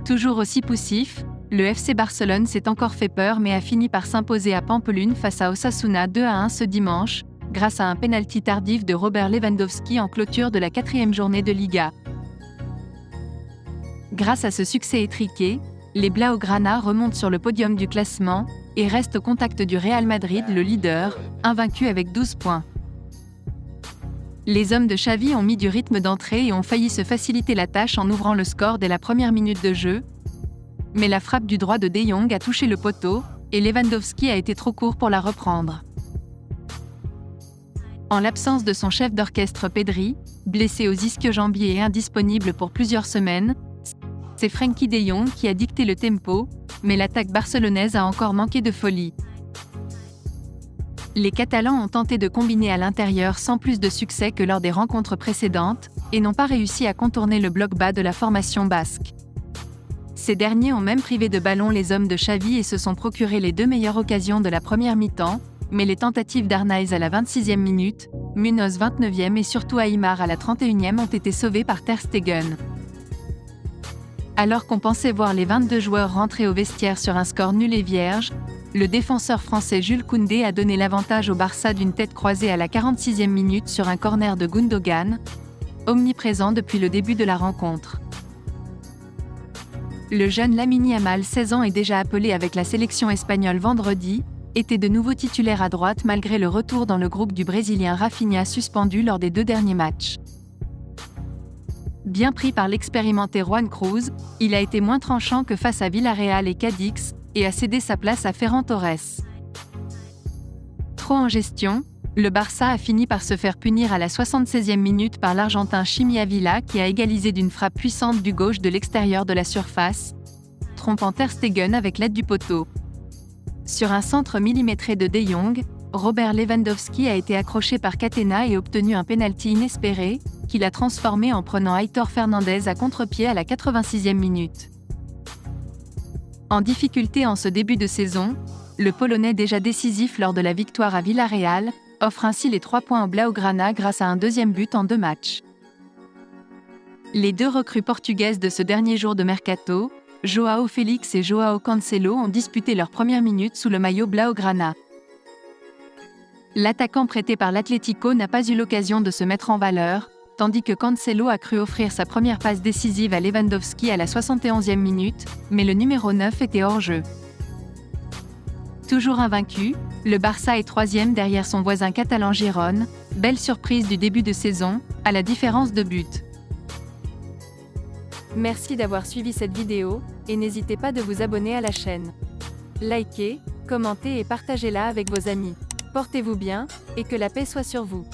Toujours aussi poussif, le FC Barcelone s'est encore fait peur mais a fini par s'imposer à Pampelune face à Osasuna 2-1 ce dimanche, grâce à un pénalty tardif de Robert Lewandowski en clôture de la 4e journée de Liga. Grâce à ce succès étriqué, les Blaugrana remontent sur le podium du classement et restent au contact du Real Madrid, le leader, invaincu avec 12 points. Les hommes de Xavi ont mis du rythme d'entrée et ont failli se faciliter la tâche en ouvrant le score dès la première minute de jeu, mais la frappe du droit de De Jong a touché le poteau et Lewandowski a été trop court pour la reprendre. En l'absence de son chef d'orchestre Pedri, blessé aux ischio-jambiers et indisponible pour plusieurs semaines, c'est Frenkie de Jong qui a dicté le tempo, mais l'attaque barcelonaise a encore manqué de folie. Les Catalans ont tenté de combiner à l'intérieur sans plus de succès que lors des rencontres précédentes, et n'ont pas réussi à contourner le bloc bas de la formation basque. Ces derniers ont même privé de ballon les hommes de Xavi et se sont procuré les 2 meilleures occasions de la première mi-temps, mais les tentatives d'Arnaiz à la 26e minute, Munoz 29e et surtout Aimar à la 31e ont été sauvées par Ter Stegen. Alors qu'on pensait voir les 22 joueurs rentrer au vestiaire sur un score nul et vierge, le défenseur français Jules Koundé a donné l'avantage au Barça d'une tête croisée à la 46e minute sur un corner de Gundogan, omniprésent depuis le début de la rencontre. Le jeune Lamine Yamal, 16 ans et déjà appelé avec la sélection espagnole vendredi, était de nouveau titulaire à droite malgré le retour dans le groupe du Brésilien Rafinha suspendu lors des 2 derniers matchs. Bien pris par l'expérimenté Juan Cruz, il a été moins tranchant que face à Villarreal et Cadix, et a cédé sa place à Ferran Torres. Trop en gestion, le Barça a fini par se faire punir à la 76e minute par l'Argentin Chimi Ávila qui a égalisé d'une frappe puissante du gauche de l'extérieur de la surface, trompant Ter Stegen avec l'aide du poteau. Sur un centre millimétré de De Jong, Robert Lewandowski a été accroché par Catena et obtenu un pénalty inespéré, qu'il a transformé en prenant Aitor Fernandez à contre-pied à la 86e minute. En difficulté en ce début de saison, le Polonais déjà décisif lors de la victoire à Villarreal, offre ainsi les 3 points aux Blaugrana grâce à un 2e but en 2 matchs. Les 2 recrues portugaises de ce dernier jour de mercato, João Félix et João Cancelo ont disputé leurs premières minutes sous le maillot Blaugrana. L'attaquant prêté par l'Atlético n'a pas eu l'occasion de se mettre en valeur, tandis que Cancelo a cru offrir sa première passe décisive à Lewandowski à la 71e minute, mais le numéro 9 était hors jeu. Toujours invaincu, le Barça est 3e derrière son voisin catalan Gérone, belle surprise du début de saison, à la différence de but. Merci d'avoir suivi cette vidéo, et n'hésitez pas de vous abonner à la chaîne. Likez, commentez et partagez-la avec vos amis. Portez-vous bien, et que la paix soit sur vous.